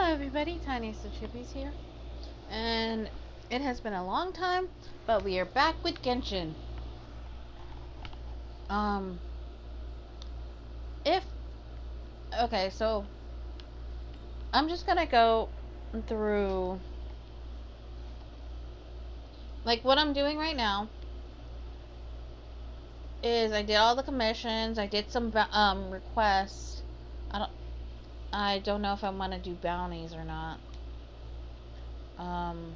Hello everybody, Tiniestofchibis here, and it has been a long time, but we are back with Genshin. Um, if, okay, so, I'm just gonna go through, like, what I'm doing right now is I did all the commissions, I did some, requests. I don't know if I want to do bounties or not. Man,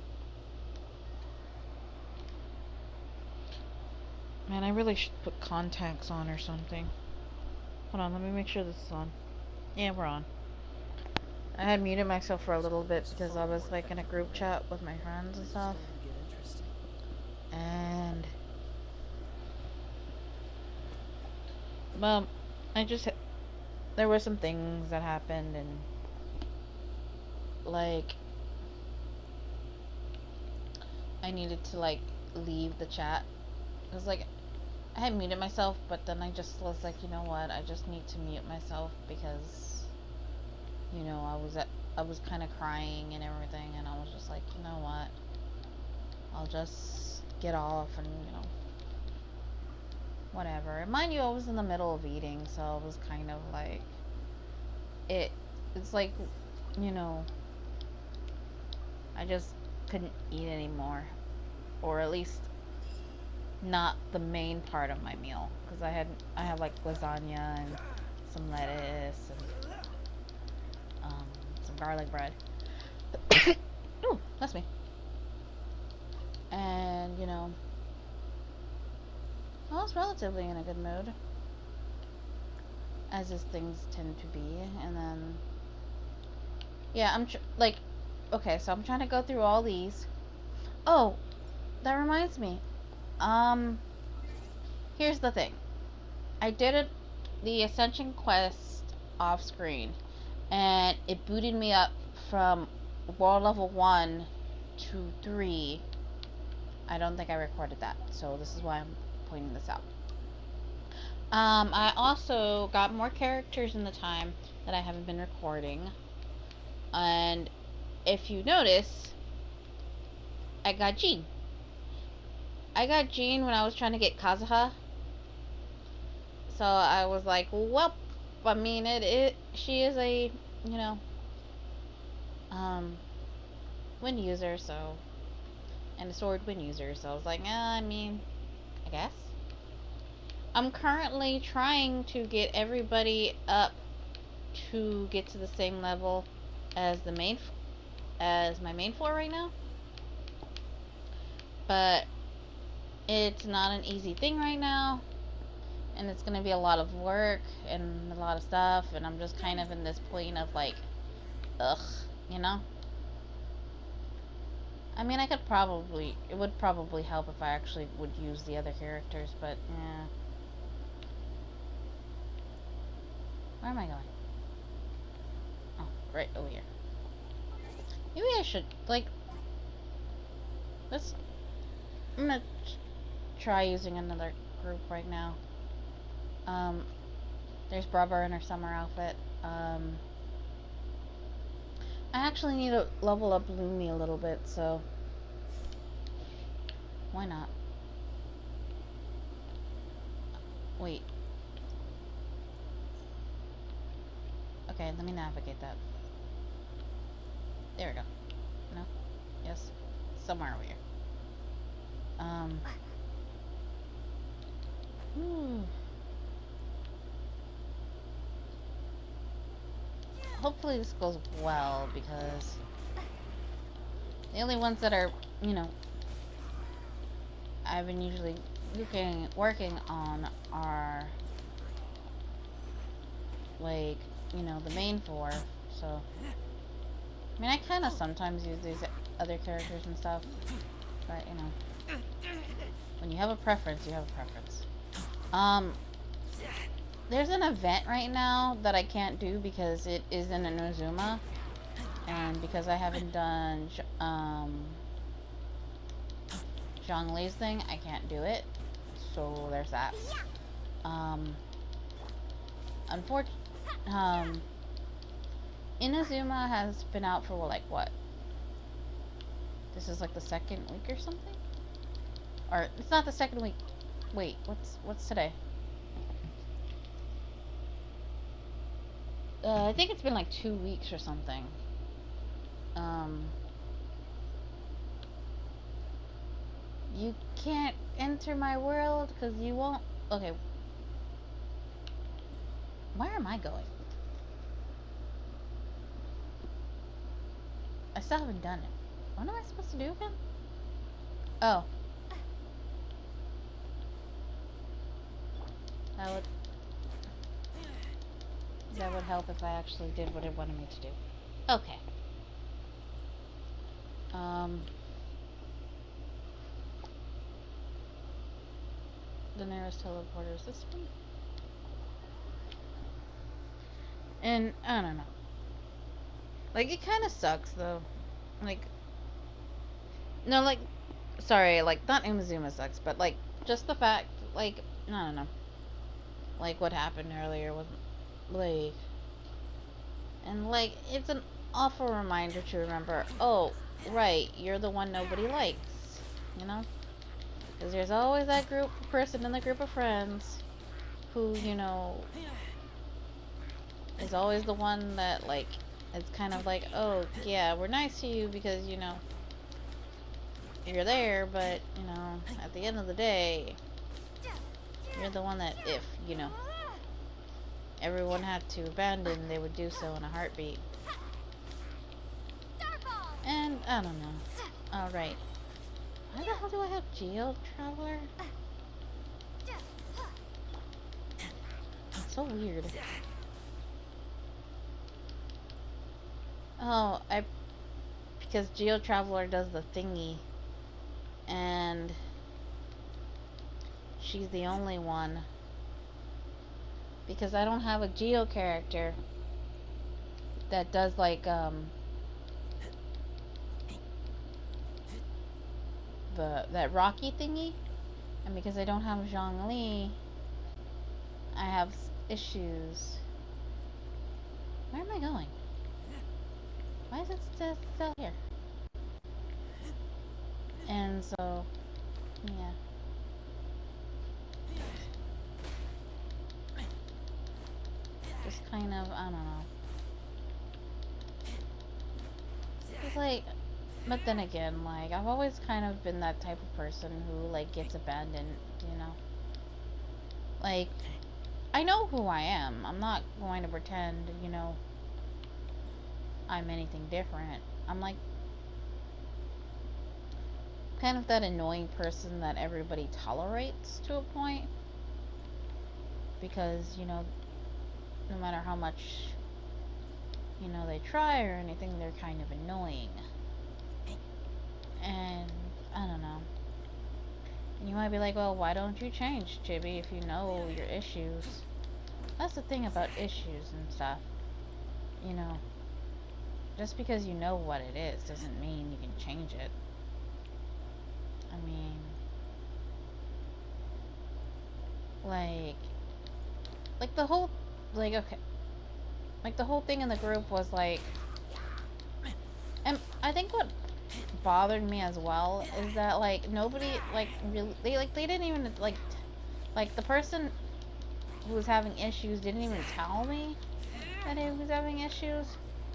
I really should put contacts on or something. Hold on, let me make sure this is on. Yeah, we're on. I had muted myself for a little bit because I was like in a group chat with my friends and stuff. And well, there were some things that happened, and like I needed to like leave the chat. It was like I had muted myself, but then I just was like, you know what? I just need to mute myself because I was kind of crying and everything, and I was just like, you know what? I'll just get off and whatever. And mind you, I was in the middle of eating, so it was kind of like it's like, I just couldn't eat anymore, or at least not the main part of my meal, because I have like lasagna and some lettuce and some garlic bread. Ooh, that's me. And I was relatively in a good mood, as is things tend to be. And then yeah, okay, so I'm trying to go through all these. Oh, that reminds me. Here's the thing. I did the Ascension quest off screen, and it booted me up from world level 1 to 3. I don't think I recorded that, so this is why I'm pointing this out. I also got more characters in the time that I haven't been recording, and if you notice, I got Jean. I got Jean when I was trying to get Kazuha, so I was like, well, I mean, she is a, wind user, so, and a sword wind user, so I was like, I mean, I guess. I'm currently trying to get everybody up to get to the same level as my main floor right now, but it's not an easy thing right now, and it's gonna be a lot of work and a lot of stuff, and I'm just kind of in this point of like, ugh, I mean, it would probably help if I actually would use the other characters, but yeah. Where am I going? Oh, right over here. Maybe I should, like, I'm gonna try using another group right now. There's Brubber in her summer outfit. I actually need to level up Lumi a little bit, so why not? Wait. Okay, let me navigate that. There we go. No? Yes? Somewhere over here. Hopefully this goes well, because the only ones that are, I've been usually working on are, like, the main four, so, I mean, I kind of sometimes use these other characters and stuff, but, when you have a preference, you have a preference. There's an event right now that I can't do because it is in an Inazuma, and because I haven't done, Zhongli's thing, I can't do it, so there's that. Unfortunately, Inazuma has been out for like what? This is like the second week or something? Or it's not the second week. Wait, what's today? I think it's been like 2 weeks or something. You can't enter my world because you won't. Okay. Where am I going? I still haven't done it. What am I supposed to do again? Oh. That would help if I actually did what it wanted me to do. Okay. The nearest teleporter is this one. And I don't know. Like, it kind of sucks though. Like, no, like, sorry, like, not Umazuma sucks, but like, just the fact, like, I don't know. Like, what happened earlier was, like, and like, it's an awful reminder to remember, oh, right, you're the one nobody likes, you know? Because there's always that person in the group of friends who, you know, is always the one that, like, it's kind of like, oh, yeah, we're nice to you because, you know, you're there, but, you know, at the end of the day, you're the one that, if, you know, everyone had to abandon, they would do so in a heartbeat. And, I don't know. Alright. Why the hell do I have Geo Traveler? It's so weird. Oh, because Geo Traveler does the thingy. And she's the only one. Because I don't have a Geo character that does like that Rocky thingy, and because I don't have Zhongli, I have issues. Where am I going? Why is it still here? And so, yeah. Just kind of, I don't know. It's like, but then again, like, I've always kind of been that type of person who, like, gets abandoned, you know? Like, I know who I am. I'm not going to pretend, you know, I'm anything different. I'm, like, kind of that annoying person that everybody tolerates to a point. Because, you know, no matter how much, you know, they try or anything, they're kind of annoying. And, I don't know. You might be like, well, why don't you change, Chibi, if you know your issues? That's the thing about issues and stuff. You know, just because you know what it is doesn't mean you can change it. I mean, like the whole, like, okay, like the whole thing in the group was like, and I think what bothered me as well is that, like, nobody, like, really, they didn't even, like, the person who was having issues didn't even tell me that he was having issues,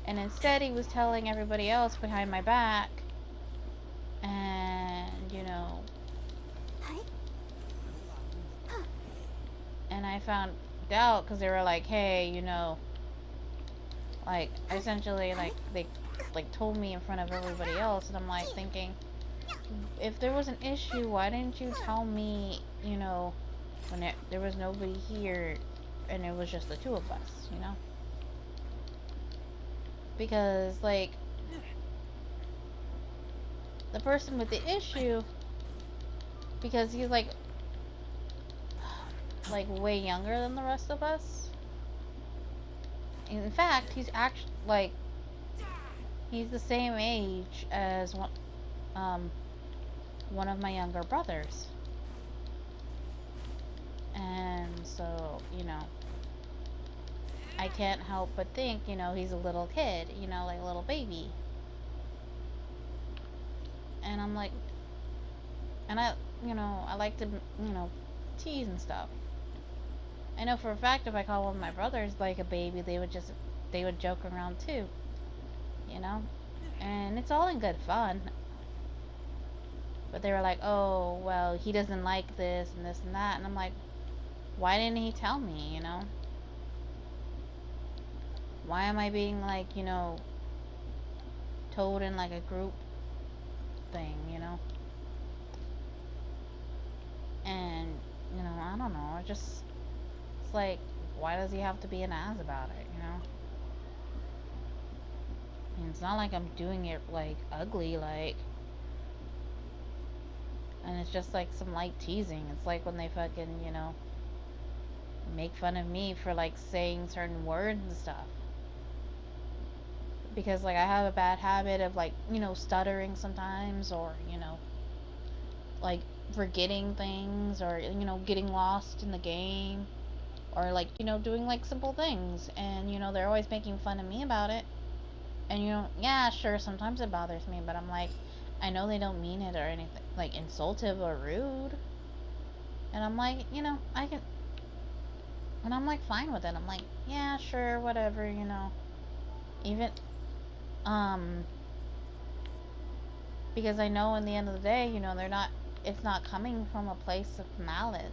and instead he was telling everybody else behind my back, and, you know, and I found out because they were like, hey, you know, like, essentially, like, they, like, told me in front of everybody else, and I'm, like, thinking, if there was an issue, why didn't you tell me, you know, when there was nobody here, and it was just the two of us, you know? Because, like, the person with the issue, because he's, like, way younger than the rest of us. In fact, he's actually, like, he's the same age as one of my younger brothers. And so, you know, I can't help but think, you know, he's a little kid, you know, like a little baby. And I'm like, and I like to, tease and stuff. I know for a fact if I call one of my brothers like a baby, they would joke around too, you know? And it's all in good fun. But they were like, oh, well, he doesn't like this and this and that. And I'm like, why didn't he tell me, you know? Why am I being like, told in like a group thing, you know? And, I don't know. It's like, why does he have to be an ass about it, you know? And it's not like I'm doing it like ugly, like, and it's just like some light teasing. It's like when they fucking, make fun of me for like saying certain words and stuff. Because like I have a bad habit of like, stuttering sometimes, or, like forgetting things, or, getting lost in the game, or like, doing like simple things. And, they're always making fun of me about it. And, yeah, sure, sometimes it bothers me, but I'm like, I know they don't mean it or anything, like, insultive or rude. And I'm like, I can, and I'm like, fine with it. I'm like, yeah, sure, whatever, Even, um, because I know in the end of the day, it's not coming from a place of malice,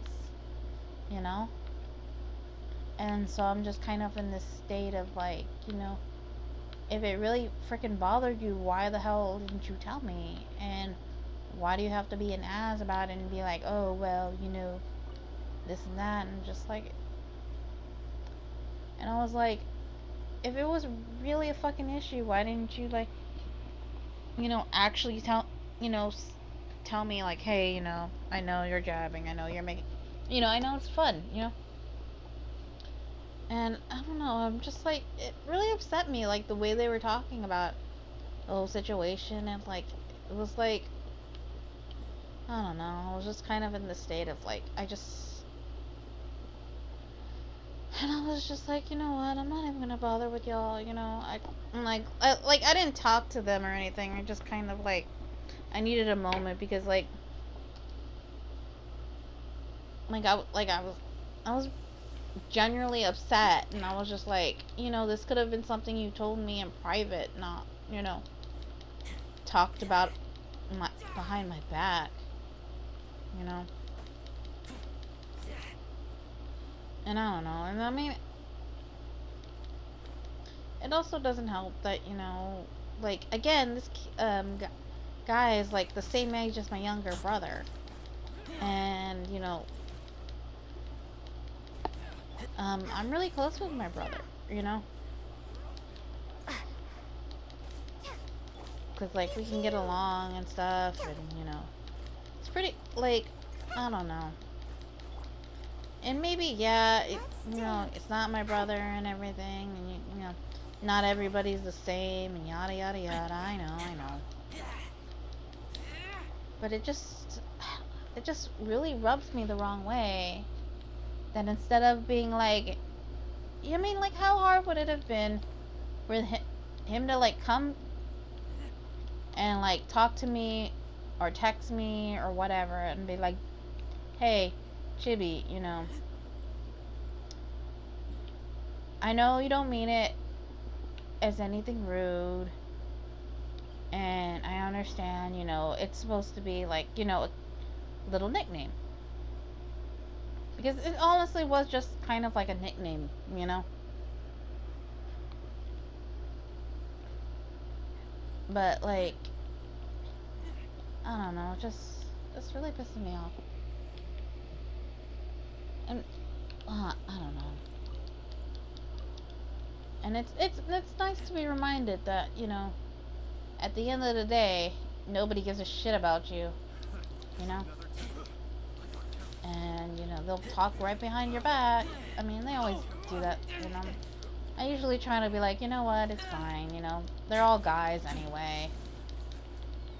you know? And so I'm just kind of in this state of like, if it really freaking bothered you, why the hell didn't you tell me? And why do you have to be an ass about it and be like, oh, well, this and that, and just like, and I was like, if it was really a fucking issue, why didn't you like, actually tell, tell me like, hey, I know you're jabbing, I know you're making, I know it's fun, and I don't know, I'm just like, it really upset me, like the way they were talking about the whole situation, and like, it was like, I don't know, I was just kind of in the state of like, and I was just like, you know what, I'm not even gonna bother with y'all, I didn't talk to them or anything, I just kind of like, I needed a moment, because I was genuinely upset, and I was just like, this could have been something you told me in private, not, talked about behind my back, you know, and I don't know, and I mean, it also doesn't help that, like, again, this, guy is, like, the same age as my younger brother, and, I'm really close with my brother, because, like, we can get along and stuff, and, it's pretty, like, I don't know. And maybe, yeah, it's not my brother and everything, and, not everybody's the same, and yada, yada, yada, I know. But it just really rubs me the wrong way, that instead of being like, I mean, like, how hard would it have been for him to, like, come and, like, talk to me, or text me, or whatever, and be like, hey, Chibi, I know you don't mean it as anything rude, and I understand, it's supposed to be like, a little nickname. Because it honestly was just kind of like a nickname, But, like, I don't know, it's really pissing me off. And, I don't know. And it's nice to be reminded that, at the end of the day, nobody gives a shit about you, And, they'll talk right behind your back. I mean, they always do that, I usually try to be like, you know what, it's fine, they're all guys anyway.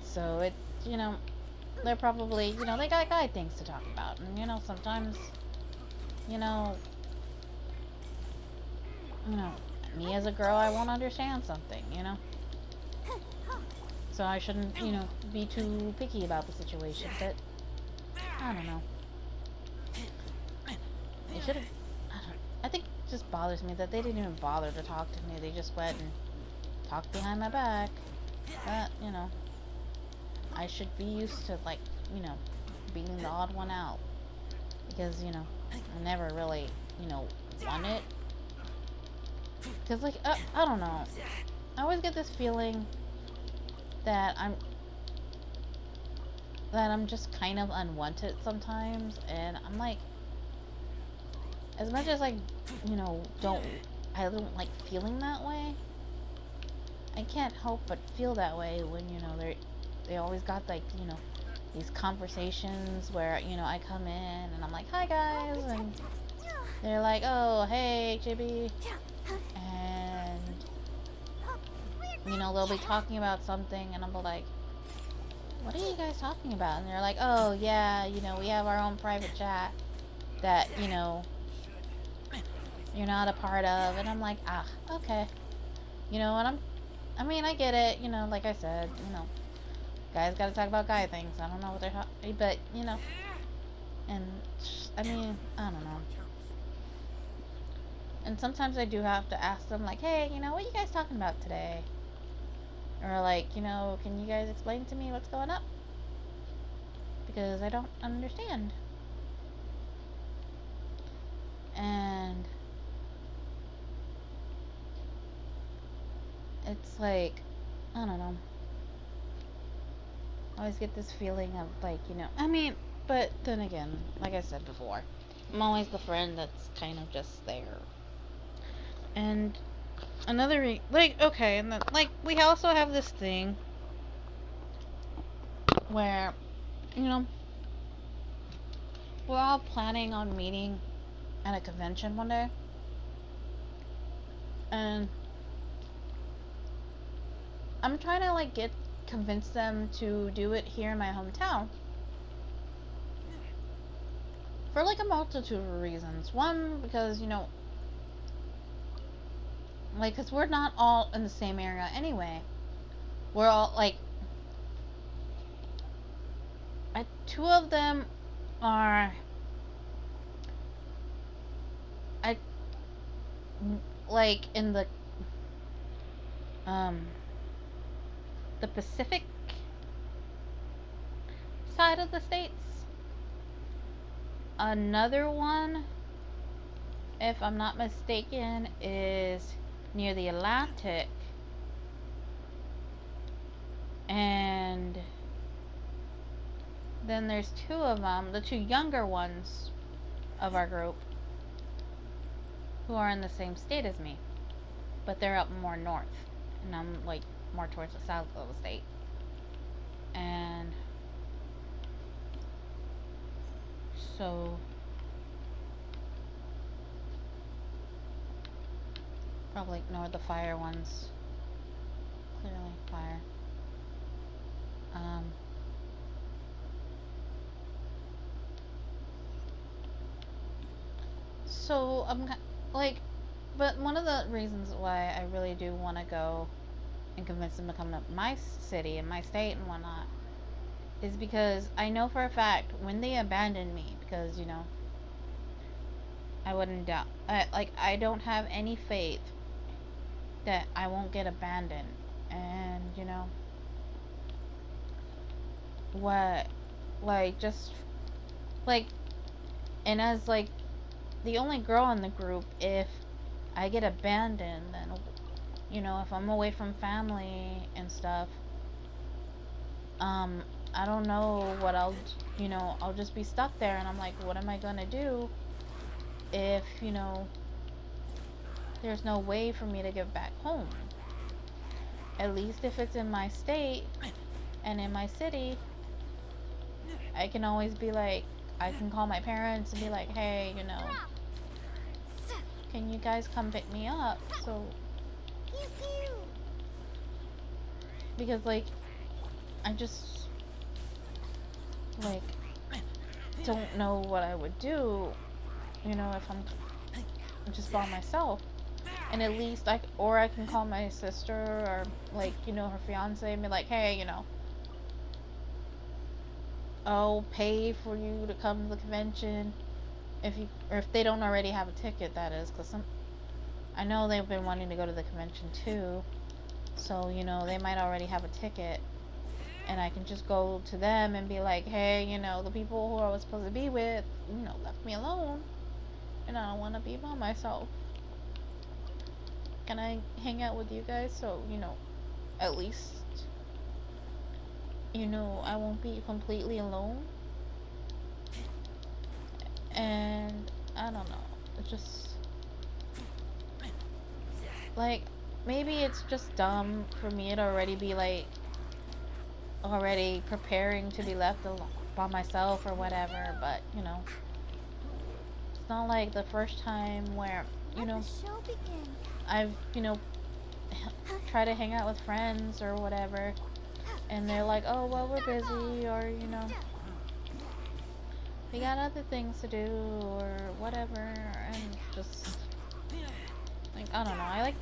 So it, they're probably, they got guy things to talk about. And, sometimes, you know, me as a girl, I won't understand something, you know? So I shouldn't, you know, be too picky about the situation, but I don't know. They should have, I think it just bothers me that they didn't even bother to talk to me. They just went and talked behind my back. But, you know, I should be used to, like, you know, being the odd one out. Because, you know, I never really, you know, won it. Because, like, I don't know. I always get this feeling that I'm just kind of unwanted sometimes. And I'm like, as much as I, you know, I don't like feeling that way. I can't help but feel that way when, you know, they always got, like, you know, these conversations where, you know, I come in and I'm like, hi guys, and they're like, oh, hey, chibi, and, you know, they'll be talking about something, and I'm like, what are you guys talking about? And they're like, oh, yeah, you know, we have our own private chat that, you know, you're not a part of, and I'm like, ah, okay, you know, and I mean, I get it, you know, like I said, you know, guys gotta talk about guy things. I don't know what they're talking, but, you know, and, I mean, I don't know. And sometimes I do have to ask them, like, hey, you know, what are you guys talking about today? Or, like, you know, can you guys explain to me what's going up? Because I don't understand. And it's like, I don't know. I always get this feeling of, like, you know, I mean, but then again, like I said before, I'm always the friend that's kind of just there. And another, like, okay, and then, like, we also have this thing where, you know, we're all planning on meeting at a convention one day. And I'm trying to, like, convince them to do it here in my hometown. For, like, a multitude of reasons. One, because, you know, like, because we're not all in the same area anyway. We're all, like, two of them are, like, in the Pacific side of the states. Another one, if I'm not mistaken, is near the Atlantic. And then there's two of them, the two younger ones of our group, who are in the same state as me. But they're up more north. And I'm, like, more towards the south of the state. And so probably ignore the fire ones. Clearly fire. So I'm like, but one of the reasons why I really do want to go and convince them to come to my city and my state and whatnot is because I know for a fact when they abandon me, because, you know, I wouldn't doubt, I don't have any faith that I won't get abandoned. And, you know, what, like, just, like, and as, like, the only girl in the group, if I get abandoned, then, you know, if I'm away from family and stuff, I don't know what you know, I'll just be stuck there, and I'm like, what am I gonna do if, you know, there's no way for me to get back home? At least if it's in my state and in my city, I can always be like, I can call my parents and be like, hey, you know, can you guys come pick me up? So, because, like, I just, like, don't know what I would do, you know, if I'm just by myself. And at least I can call my sister or like, you know, her fiance and be like, hey, you know, I'll pay for you to come to the convention if you, or if they don't already have a ticket, that is, because I know they've been wanting to go to the convention too, so, you know, they might already have a ticket, and I can just go to them and be like, hey, you know, the people who I was supposed to be with, you know, left me alone, and I don't want to be by myself. Can I hang out with you guys so, you know, at least, you know, I won't be completely alone? And I don't know, it's just like, maybe it's just dumb for me to already be like already preparing to be left alone by myself or whatever, but you know, it's not like the first time where, you know, I've, you know, tried to hang out with friends or whatever, and they're like, oh, well, we're busy, or, you know, we got other things to do, or whatever, and just, like, I don't know, I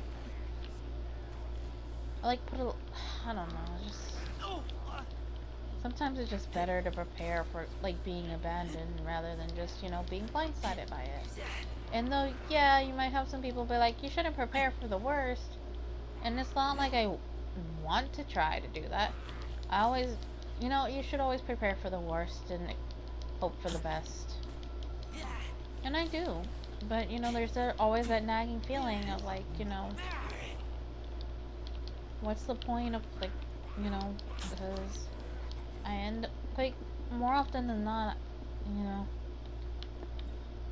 like put a, I don't know, just, sometimes it's just better to prepare for, like, being abandoned rather than just, you know, being blindsided by it. And though, yeah, you might have some people be like, you shouldn't prepare for the worst, and it's not like I want to try to do that. I always, you know, you should always prepare for the worst and hope for the best. And I do. But, you know, there's always that nagging feeling of, like, you know, what's the point of, like, you know, because I end, like, more often than not, you know,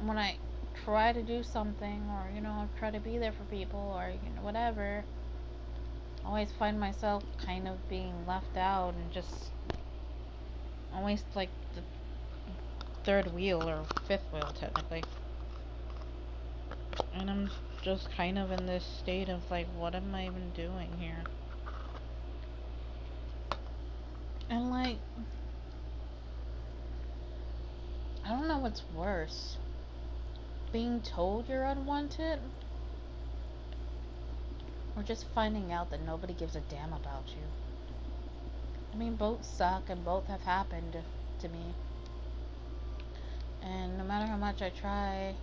when I try to do something, or, you know, I try to be there for people, or, you know, whatever, I always find myself kind of being left out and just always like the third wheel or fifth wheel, technically. And I'm just kind of in this state of like, what am I even doing here? And like, I don't know what's worse, being told you're unwanted, or just finding out that nobody gives a damn about you. I mean, both suck and both have happened to me. And no matter how much I try,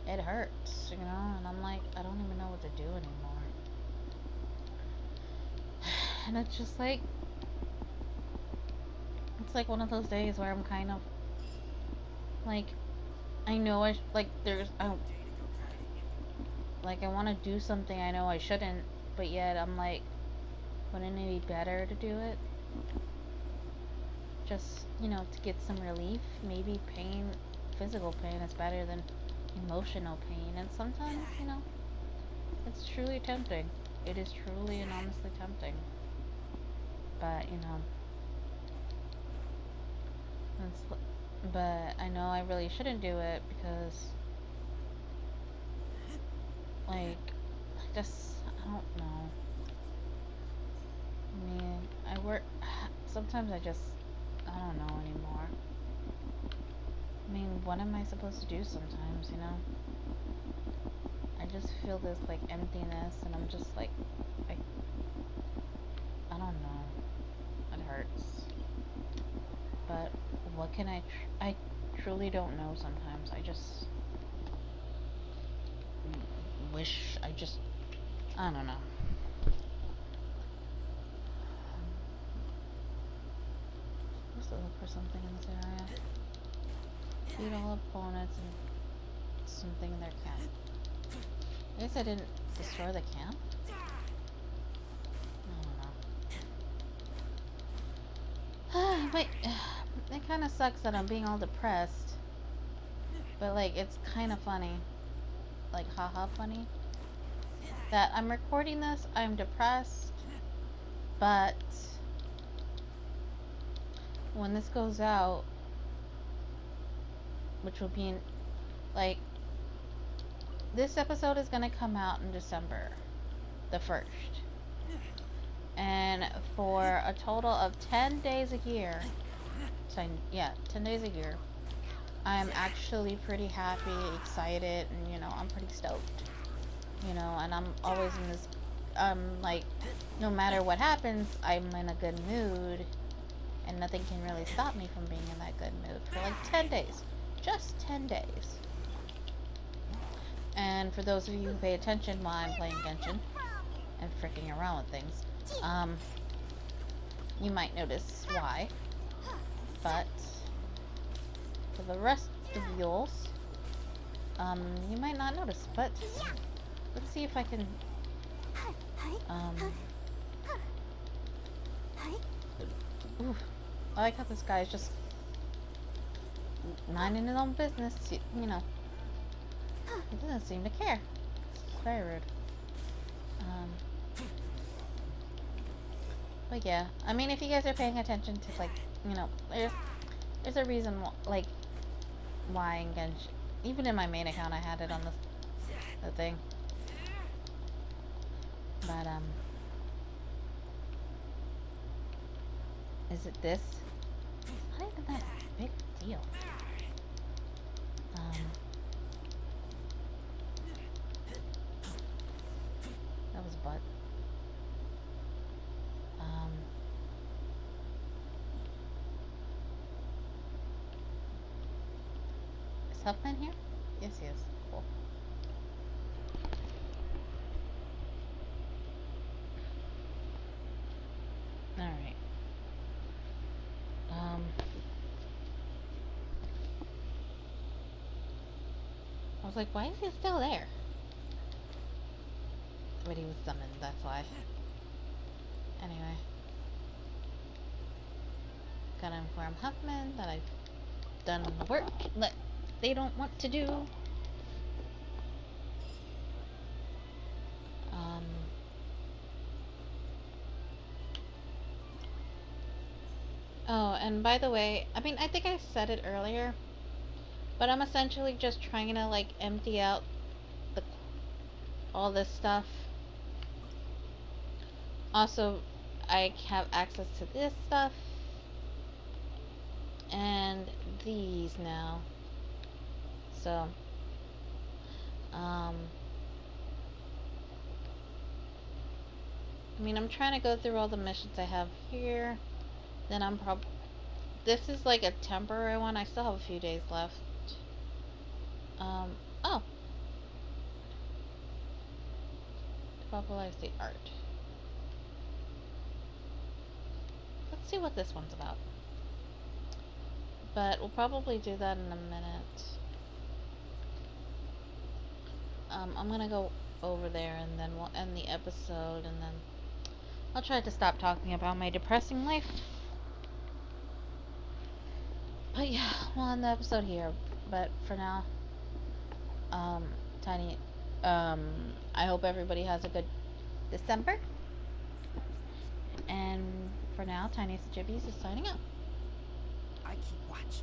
it hurts, you know? And I'm like, I don't even know what to do anymore. And it's just like, it's like one of those days where I'm kind of like, I know like, like, I want to do something I know I shouldn't, but yet I'm like, wouldn't it be better to do it? Just, you know, to get some relief. Maybe pain, physical pain is better than emotional pain. And sometimes, you know, it's truly tempting. It is truly and honestly tempting. But, you know, but I know I really shouldn't do it because, like, I don't know. I mean, sometimes I don't know anymore. I mean, what am I supposed to do sometimes, you know? I just feel this, like, emptiness, and I'm just like, I don't know. It hurts. But what can I truly don't know sometimes. I just wish I don't know. Just to look for something in this area. Beat all opponents and something in their camp. I guess I didn't destroy the camp? I don't know. Wait, it kind of sucks that I'm being all depressed. But, like, it's kind of funny. Like, haha funny. That I'm recording this, I'm depressed, but when this goes out, which will be in, like, this episode is gonna come out in December the 1st. And for a total of 10 days a year, so yeah, 10 days a year, I'm actually pretty happy, excited, and, you know, I'm pretty stoked. you know, and I'm always in this, like, no matter what happens, I'm in a good mood, and nothing can really stop me from being in that good mood for like 10 days. Just 10 days. And for those of you who pay attention while I'm playing Genshin and freaking around with things, you might notice why. But for the rest of y'all, you might not notice. But let's see if I can, ooh, I like how this guy is just minding his own business. You know, he doesn't seem to care. It's very rude. But yeah, I mean, if you guys are paying attention to, like, you know, there's a reason, like, why in Genshin, even in my main account, I had it on the thing. But, is it this? It's not even that big deal. That was butt. Is Huffman here? Yes, he is. Cool. Alright. I was like, why is he still there? But he was summoned, that's why. Anyway. Gotta inform Huffman that I've done the work that they don't want to do. Oh, and by the way, I mean, I think I said it earlier, but I'm essentially just trying to, like, empty out all this stuff. Also, I have access to this stuff and these now. So, I mean, I'm trying to go through all the missions I have here. Then I'm this is like a temporary one. I still have a few days left. Oh. Popularize the art. Let's see what this one's about. But we'll probably do that in a minute. I'm gonna go over there and then we'll end the episode, and then I'll try to stop talking about my depressing life. But yeah, we'll end the episode here. But for now, Tiny, I hope everybody has a good December. And for now, Tiniestofchibis is signing out. I keep watch.